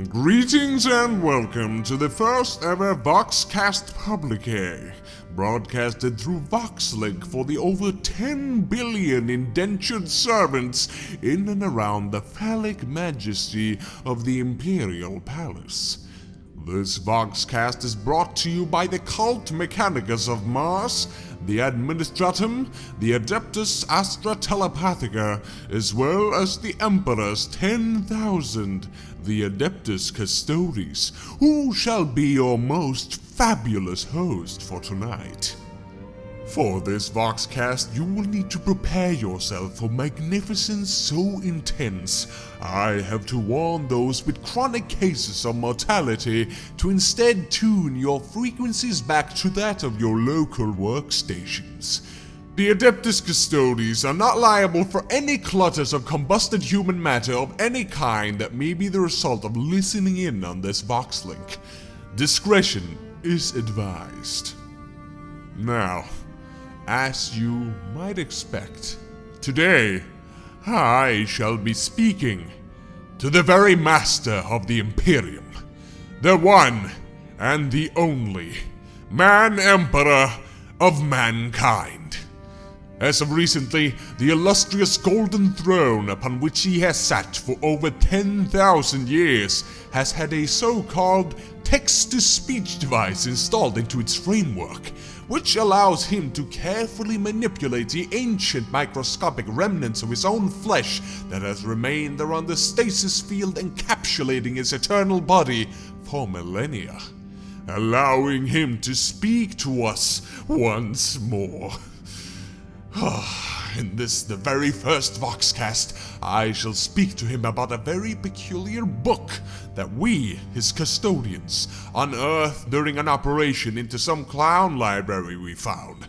Greetings and welcome to the first ever Voxcast Publique, broadcasted through VoxLink for the over 10 billion indentured servants in and around the phallic majesty of the Imperial Palace. This Voxcast is brought to you by the Cult Mechanicus of Mars, the Administratum, the Adeptus Astra Telepathica, as well as the Emperor's 10,000, the Adeptus Custodes, who shall be your most fabulous host for tonight. For this Voxcast, you will need to prepare yourself for magnificence so intense, I have to warn those with chronic cases of mortality to instead tune your frequencies back to that of your local workstations. The Adeptus Custodes are not liable for any clutters of combusted human matter of any kind that may be the result of listening in on this VoxLink. Discretion is advised. Now, as you might expect, today I shall be speaking to the very master of the Imperium, the one and the only Man-Emperor of mankind. As of recently, the illustrious golden throne upon which he has sat for over 10,000 years has had a so-called text-to-speech device installed into its framework, which allows him to carefully manipulate the ancient microscopic remnants of his own flesh that has remained around the stasis field encapsulating his eternal body for millennia, allowing him to speak to us once more. In this, the very first Voxcast, I shall speak to him about a very peculiar book that we, his custodians, unearthed during an operation into some clown library we found.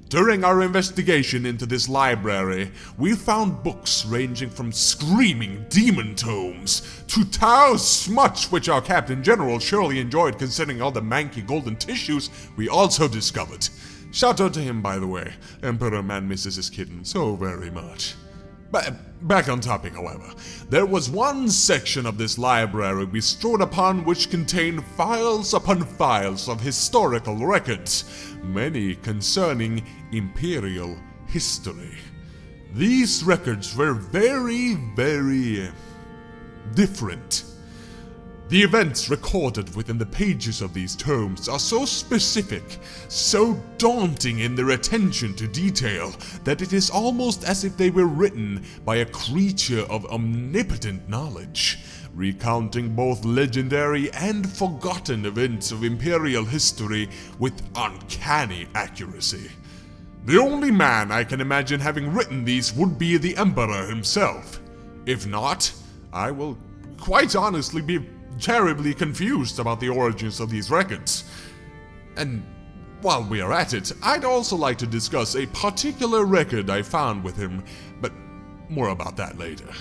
During our investigation into this library, we found books ranging from screaming demon tomes to Tao smutch, which our Captain General surely enjoyed considering all the manky golden tissues we also discovered. Shout out to him, by the way. Emperor Man misses his kitten so very much. But back on topic, however. There was one section of this library we strode upon which contained files upon files of historical records, many concerning Imperial history. These records were very different. The events recorded within the pages of these tomes are so specific, so daunting in their attention to detail, that it is almost as if they were written by a creature of omnipotent knowledge, recounting both legendary and forgotten events of Imperial history with uncanny accuracy. The only man I can imagine having written these would be the Emperor himself. If not, I will quite honestly be terribly confused about the origins of these records. And while we are at it, I'd also like to discuss a particular record I found with him, but more about that later.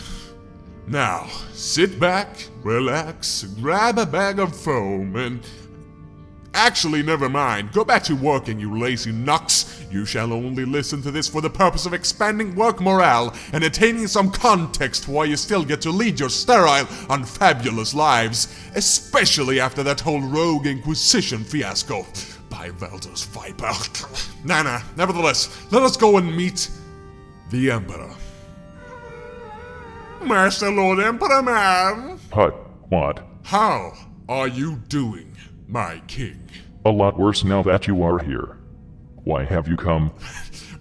Now, sit back, relax, grab a bag of foam, and... Actually, never mind. Go back to working, you lazy knucks. You shall only listen to this for the purpose of expanding work morale and attaining some context while you still get to lead your sterile, unfabulous lives, especially after that whole Rogue Inquisition fiasco. By Velda's Viper. Nah, nevertheless, let us go and meet the Emperor. Master Lord Emperor Man! What? How are you doing, my king? A lot worse now that you are here. Why have you come?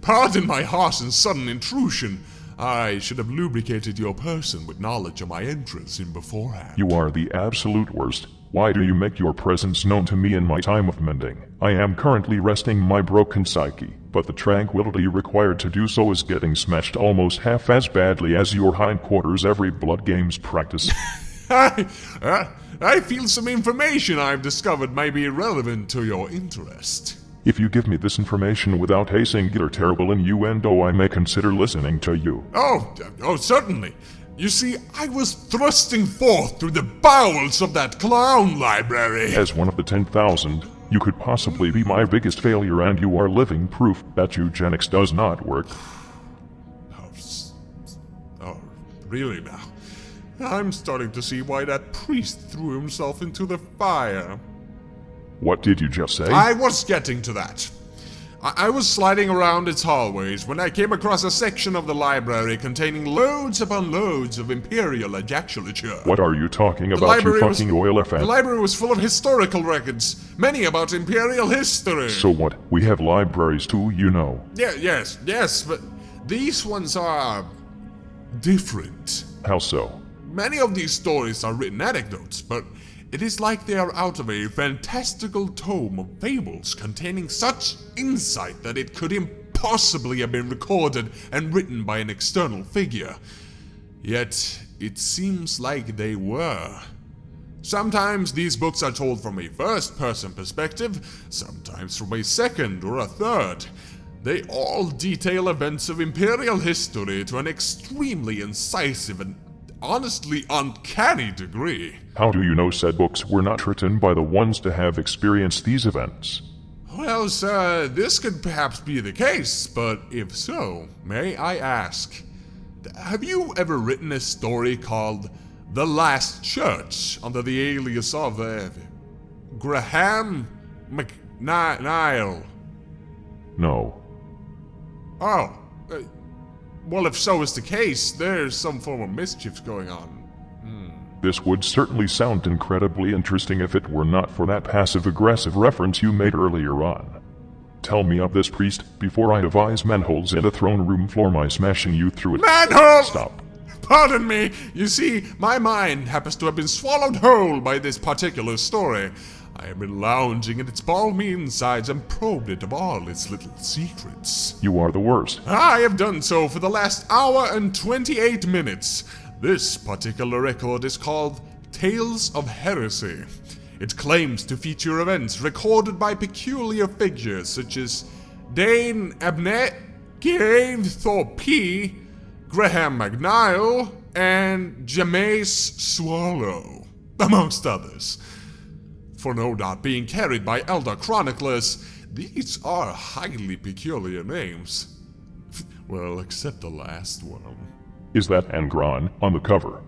Pardon my harsh and sudden intrusion. I should have lubricated your person with knowledge of my entrance in beforehand. You are the absolute worst. Why do you make your presence known to me in my time of mending? I am currently resting my broken psyche, but the tranquility required to do so is getting smashed almost half as badly as your hindquarters every Blood Games practice. I feel some information I've discovered may be relevant to your interest. If you give me this information without a singular terrible innuendo, I may consider listening to you. Oh, certainly. You see, I was thrusting forth through the bowels of that clown library. As one of the 10,000, you could possibly be my biggest failure, and you are living proof that eugenics does not work. Oh, really now? I'm starting to see why that priest threw himself into the fire. What did you just say? I was getting to that. I was sliding around its hallways when I came across a section of the library containing loads upon loads of Imperial ejaculature. What are you talking about, you fucking oil The fan? library was full of historical records, many about Imperial history. So what? We have libraries too, you know. Yes, but these ones are different. How so? Many of these stories are written anecdotes, but it is like they are out of a fantastical tome of fables containing such insight that it could impossibly have been recorded and written by an external figure. Yet, it seems like they were. Sometimes these books are told from a first-person perspective, sometimes from a second or a third. They all detail events of Imperial history to an extremely incisive and honestly uncanny degree. How do you know said books were not written by the ones to have experienced these events? Well, sir, this could perhaps be the case, but if so, may I ask, have you ever written a story called The Last Church under the alias of Graham McNeil? No. Oh, well, if so is the case, there's some form of mischief going on. This would certainly sound incredibly interesting if it were not for that passive-aggressive reference you made earlier on. Tell me of this priest before I devise manholes in a throne room floor by smashing you through it. Manhole! Stop. Pardon me, you see, my mind happens to have been swallowed whole by this particular story. I have been lounging in its balmy insides and probed it of all its little secrets. You are the worst. I have done so for the last hour and 28 minutes. This particular record is called Tales of Heresy. It claims to feature events recorded by peculiar figures such as Dane Abnett, Gainthorpe, Graham McNeil, and Jameis Swallow, amongst others. For no doubt being carried by elder chroniclers, these are highly peculiar names. Well, except the last one. Is that Angron on the cover?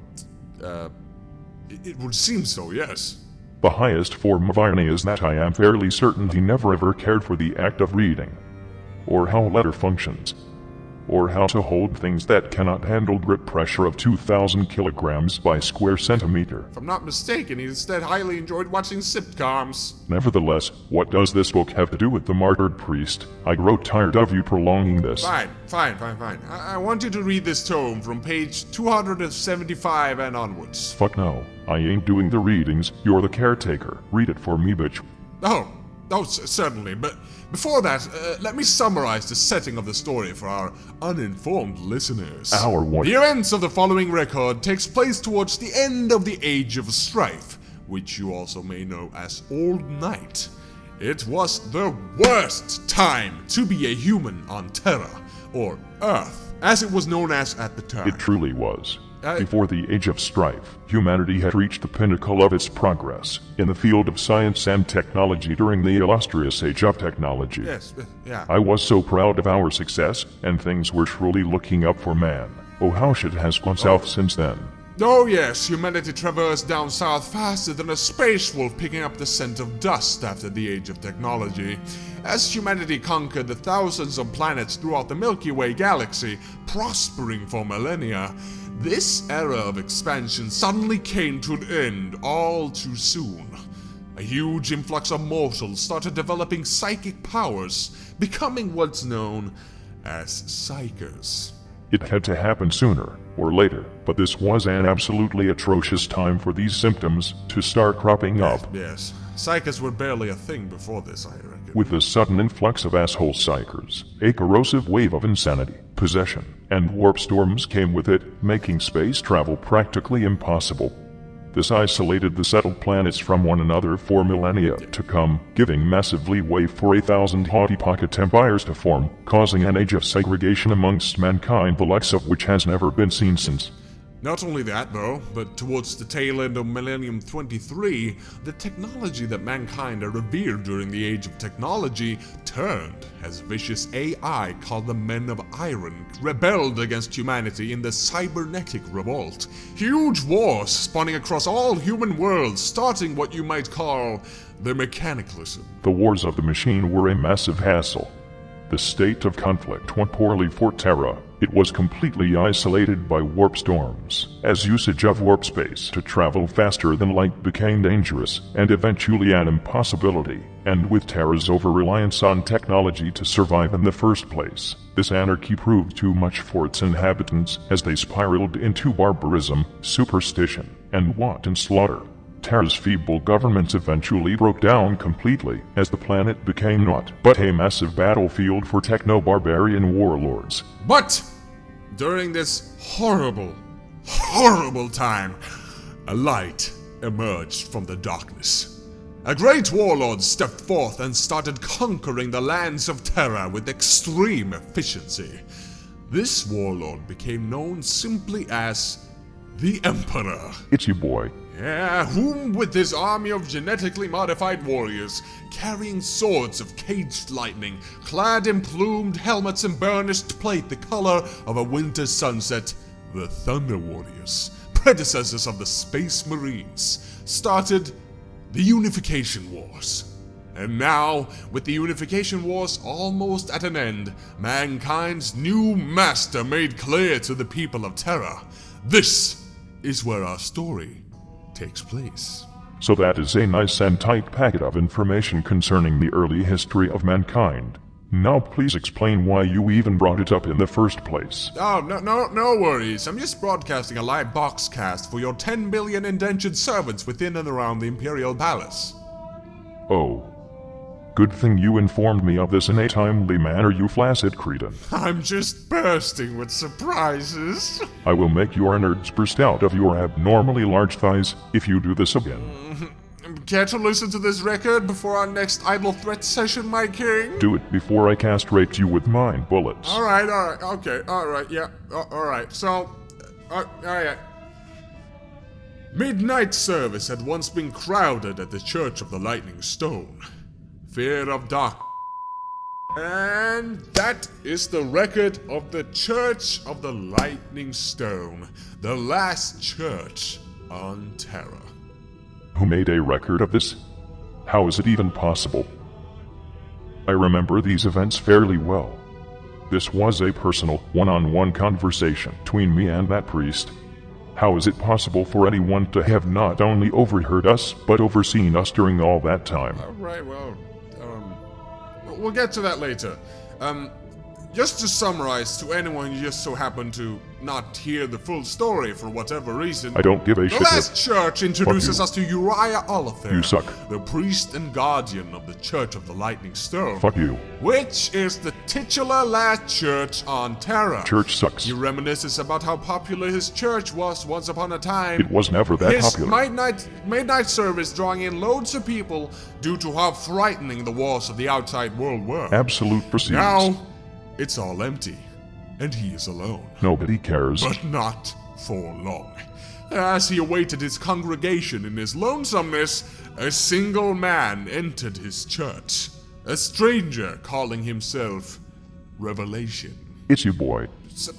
It would seem so, yes. The highest form of irony is that I am fairly certain he never ever cared for the act of reading, or how letter functions, or how to hold things that cannot handle grip pressure of 2,000 kilograms by square centimeter. If I'm not mistaken, he instead highly enjoyed watching sitcoms. Nevertheless, what does this book have to do with the martyred priest? I grow tired of you prolonging this. Fine. I want you to read this tome from page 275 and onwards. Fuck no. I ain't doing the readings. You're the caretaker. Read it for me, bitch. Certainly, but before that, let me summarize the setting of the story for our uninformed listeners. Our what? The events of the following record takes place towards the end of the Age of Strife, which you also may know as Old Night. It was the worst time to be a human on Terra, or Earth, as it was known as at the time. It truly was. Before the Age of Strife, humanity had reached the pinnacle of its progress in the field of science and technology during the illustrious Age of Technology. Yes, yeah. I was so proud of our success, and things were truly looking up for man. Oh, how shit has gone south since then. Oh yes, humanity traversed down south faster than a space wolf picking up the scent of dust after the Age of Technology. As humanity conquered the thousands of planets throughout the Milky Way galaxy, prospering for millennia, this era of expansion suddenly came to an end all too soon. A huge influx of mortals started developing psychic powers, becoming what's known as psychers. It had to happen sooner or later, but this was an absolutely atrocious time for these symptoms to start cropping up. Yes. Psychers were barely a thing before this, I reckon. With the sudden influx of asshole psychers, a corrosive wave of insanity, possession, and warp storms came with it, making space travel practically impossible. This isolated the settled planets from one another for millennia to come, giving massive leeway for 1,000 haughty pocket empires to form, causing an age of segregation amongst mankind the likes of which has never been seen since. Not only that, though, but towards the tail end of Millennium 23, the technology that mankind had revered during the Age of Technology turned as vicious AI called the Men of Iron rebelled against humanity in the Cybernetic Revolt. Huge wars spawning across all human worlds, starting what you might call the Mechanicalism. The wars of the machine were a massive hassle. The state of conflict went poorly for Terra. It was completely isolated by warp storms, as usage of warp space to travel faster than light became dangerous, and eventually an impossibility, and with Terra's over-reliance on technology to survive in the first place, this anarchy proved too much for its inhabitants as they spiraled into barbarism, superstition, and wanton slaughter. Terra's feeble governments eventually broke down completely as the planet became naught but a massive battlefield for techno-barbarian warlords. But during this horrible, horrible time, a light emerged from the darkness. A great warlord stepped forth and started conquering the lands of Terra with extreme efficiency. This warlord became known simply as the Emperor. It's you, boy. Yeah, whom with his army of genetically modified warriors, carrying swords of caged lightning, clad in plumed helmets and burnished plate the color of a winter sunset, the Thunder Warriors, predecessors of the Space Marines, started the Unification Wars. And now, with the Unification Wars almost at an end, mankind's new master made clear to the people of Terra. This is where our story takes place. So that is a nice and tight packet of information concerning the early history of mankind. Now please explain why you even brought it up in the first place. Oh, no worries. I'm just broadcasting a live boxcast for your 10 billion indentured servants within and around the Imperial Palace. Oh. Good thing you informed me of this in a timely manner, you flaccid cretin. I'm just bursting with surprises. I will make your nerds burst out of your abnormally large thighs if you do this again. Care to listen to this record before our next idle threat session, my king? Do it before I castrate you with mine bullets. Alright, okay, alright, yeah, alright, so, alright. Midnight service had once been crowded at the Church of the Lightning Stone. Fear of dark. And that is the record of the Church of the Lightning Stone, the last church on Terra. Who made a record of this? How is it even possible? I remember these events fairly well. This was a personal, one-on-one conversation between me and that priest. How is it possible for anyone to have not only overheard us, but overseen us during all that time? Alright, well, we'll get to that later. Just to summarize to anyone who just so happened to not hear the full story for whatever reason, I don't give a shit. The last church introduces us to Uriah Oliver. You suck. The priest and guardian of the Church of the Lightning Stone. Fuck you. Which is the titular last church on Terra. Church sucks. He reminisces about how popular his church was once upon a time. It was never that popular. His midnight service drawing in loads of people due to how frightening the wars of the outside world were. Absolute proceeds. Now, it's all empty, and he is alone. Nobody cares. But not for long. As he awaited his congregation in his lonesomeness, a single man entered his church. A stranger calling himself Revelation. It's you, boy. So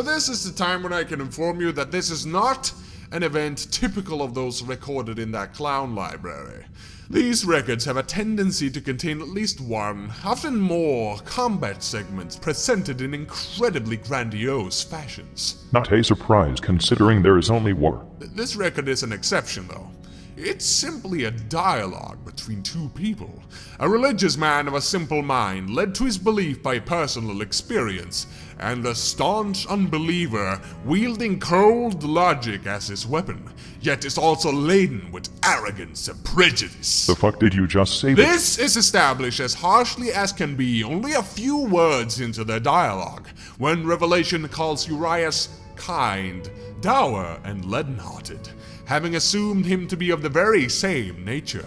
this is the time when I can inform you that this is not an event typical of those recorded in that clown library. These records have a tendency to contain at least one, often more, combat segments presented in incredibly grandiose fashions. Not a surprise considering there is only war. This record is an exception, though. It's simply a dialogue between two people. A religious man of a simple mind led to his belief by personal experience, and a staunch unbeliever wielding cold logic as his weapon, yet is also laden with arrogance and prejudice. The fuck did you just say? This is established as harshly as can be only a few words into their dialogue, when Revelation calls Urias kind, dour, and leaden-hearted, having assumed him to be of the very same nature.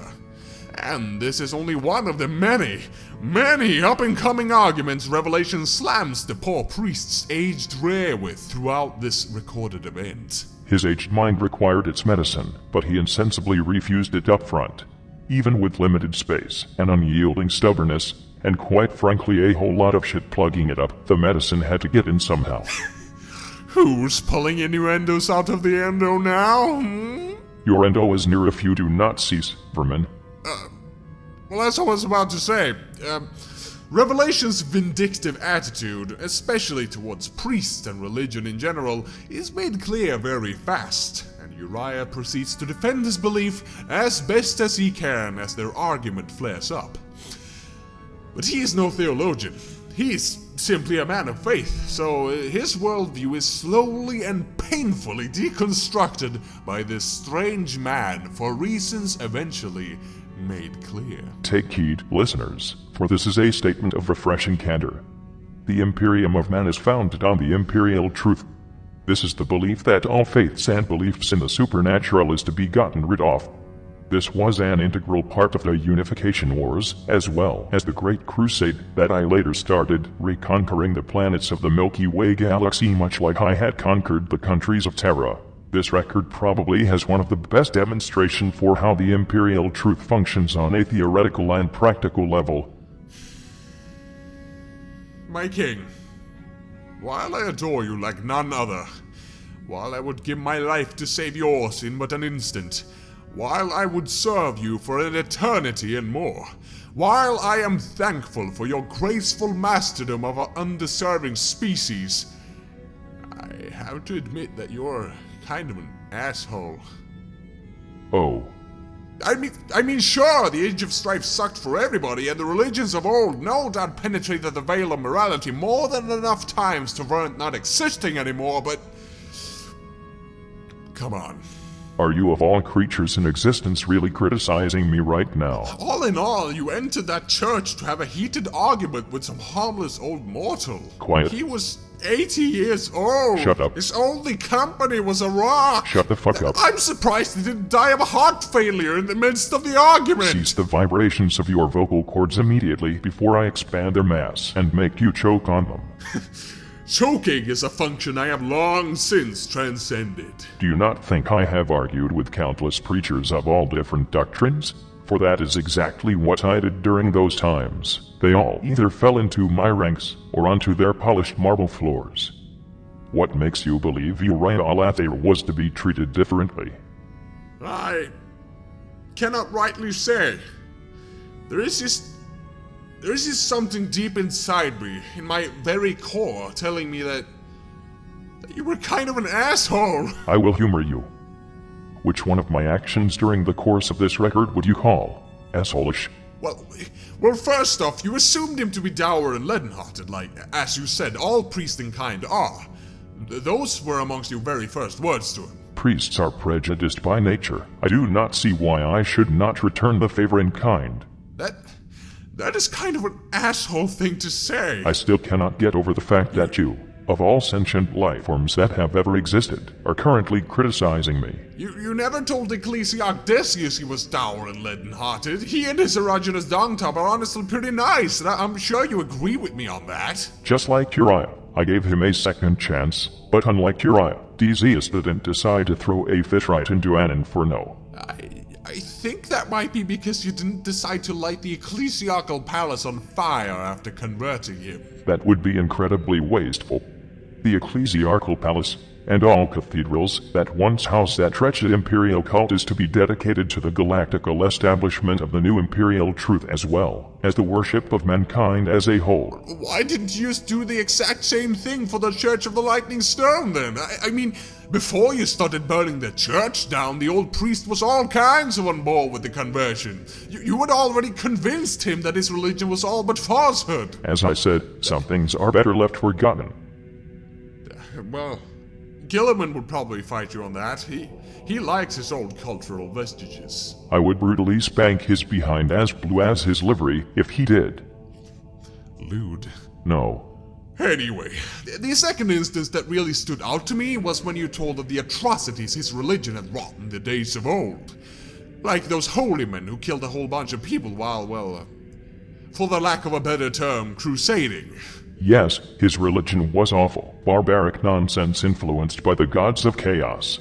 And this is only one of the many up-and-coming arguments Revelation slams the poor priest's aged rear with throughout this recorded event. His aged mind required its medicine, but he insensibly refused it up front. Even with limited space, and unyielding stubbornness, and quite frankly a whole lot of shit plugging it up, the medicine had to get in somehow. Who's pulling innuendos out of the endo now? Your endo is near if you do not cease, vermin. Well, as I was about to say, Revelation's vindictive attitude, especially towards priests and religion in general, is made clear very fast, and Uriah proceeds to defend his belief as best as he can as their argument flares up. But he is no theologian. He's simply a man of faith, so his worldview is slowly and painfully deconstructed by this strange man for reasons eventually made clear. Take heed, listeners, for this is a statement of refreshing candor. The imperium of man is founded on the imperial truth. This is the belief that all faiths and beliefs in the supernatural is to be gotten rid of. This was an integral part of the Unification Wars, as well as the Great Crusade that I later started, reconquering the planets of the Milky Way galaxy much like I had conquered the countries of Terra. This record probably has one of the best demonstration for how the imperial truth functions on a theoretical and practical level. My king, while I adore you like none other, while I would give my life to save yours in but an instant, while I would serve you for an eternity and more, while I am thankful for your graceful masterdom of our undeserving species, I have to admit that you're kind of an asshole. Oh. I mean, sure, the Age of Strife sucked for everybody, and the religions of old no doubt penetrated the veil of morality more than enough times to warrant not existing anymore, but... come on. Are you of all creatures in existence really criticizing me right now? All in all, you entered that church to have a heated argument with some harmless old mortal. Quiet. He was 80 years old. Shut up. His only company was a rock. Shut the fuck up. I'm surprised he didn't die of a heart failure in the midst of the argument. Cease the vibrations of your vocal cords immediately before I expand their mass and make you choke on them. Choking is a function I have long since transcended. Do you not think I have argued with countless preachers of all different doctrines? For that is exactly what I did during those times. They all either fell into my ranks or onto their polished marble floors. What makes you believe Uriah Alathair was to be treated differently? I cannot rightly say. There is just something deep inside me, in my very core, telling me that you were kind of an asshole. I will humor you. Which one of my actions during the course of this record would you call asshole-ish? Well, first off, you assumed him to be dour and leaden-hearted, like, as you said, all priests in kind are. Those were amongst your very first words to him. Priests are prejudiced by nature. I do not see why I should not return the favor in kind. That is kind of an asshole thing to say. I still cannot get over the fact that you, of all sentient life forms that have ever existed, are currently criticizing me. You never told Ecclesiarch Decius he was dour and leaden-hearted. He and his erogenous dong-top are honestly pretty nice, and I'm sure you agree with me on that. Just like Uriah, I gave him a second chance, but unlike Uriah, Decius didn't decide to throw a fish right into an inferno. I think that might be because you didn't decide to light the ecclesiastical palace on fire after converting him. That would be incredibly wasteful. The ecclesiastical palace, and all cathedrals that once housed that wretched imperial cult, is to be dedicated to the galactical establishment of the new imperial truth as well as the worship of mankind as a whole. Why didn't you just do the exact same thing for the Church of the Lightning Stone then? I mean, before you started burning the church down, the old priest was all kinds of on board with the conversion. You had already convinced him that his religion was all but falsehood. As I said, some things are better left forgotten. Well, Gilliman would probably fight you on that. He likes his old cultural vestiges. I would brutally spank his behind as blue as his livery if he did. Lewd. No. Anyway, the second instance that really stood out to me was when you told of the atrocities his religion had wrought in the days of old. Like those holy men who killed a whole bunch of people while, well, for the lack of a better term, crusading. Yes, his religion was awful, barbaric nonsense influenced by the gods of chaos.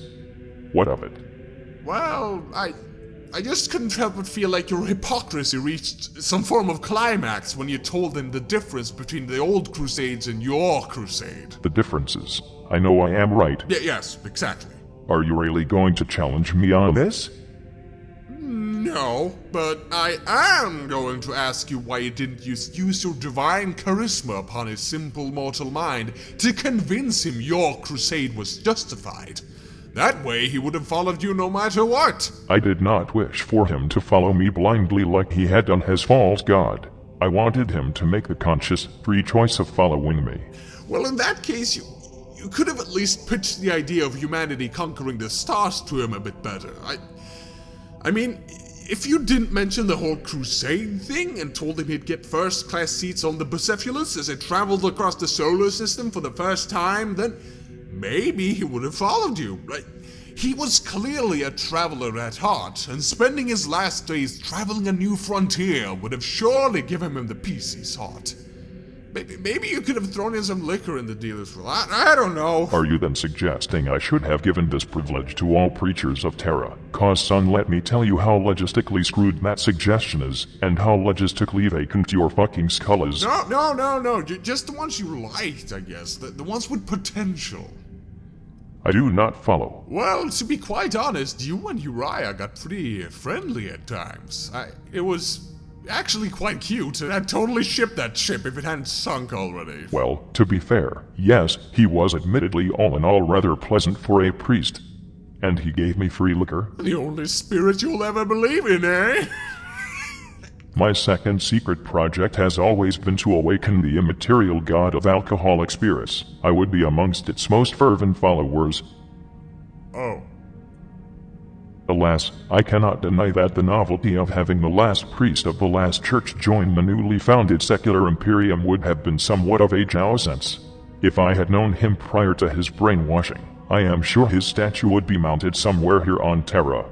What of it? Well, I just couldn't help but feel like your hypocrisy reached some form of climax when you told him the difference between the old crusades and your crusade. The differences. I know I am right. Yes, exactly. Are you really going to challenge me on this? No, but I am going to ask you why you didn't use your divine charisma upon his simple mortal mind to convince him your crusade was justified. That way he would have followed you no matter what. I did not wish for him to follow me blindly like he had done his false god. I wanted him to make the conscious, free choice of following me. Well, in that case, you could have at least pitched the idea of humanity conquering the stars to him a bit better. I mean, if you didn't mention the whole crusade thing and told him he'd get first-class seats on the Bucephalus as it traveled across the solar system for the first time, then maybe he would have followed you. He was clearly a traveler at heart, and spending his last days traveling a new frontier would have surely given him the peace he sought. Maybe you could have thrown in some liquor in the dealer's room. I don't know. Are you then suggesting I should have given this privilege to all preachers of Terra? Cause son, let me tell you how logistically screwed that suggestion is, and how logistically vacant your fucking skull is. No. Just the ones you liked, I guess. The ones with potential. I do not follow. Well, to be quite honest, you and Uriah got pretty friendly at times. It was actually quite cute, and I'd totally ship that ship if it hadn't sunk already. Well, to be fair, yes, he was admittedly all in all rather pleasant for a priest. And he gave me free liquor. The only spirit you'll ever believe in, eh? My second secret project has always been to awaken the immaterial god of alcoholic spirits. I would be amongst its most fervent followers. Oh. Alas, I cannot deny that the novelty of having the last priest of the last church join the newly founded secular imperium would have been somewhat of a jouissance. If I had known him prior to his brainwashing, I am sure his statue would be mounted somewhere here on Terra.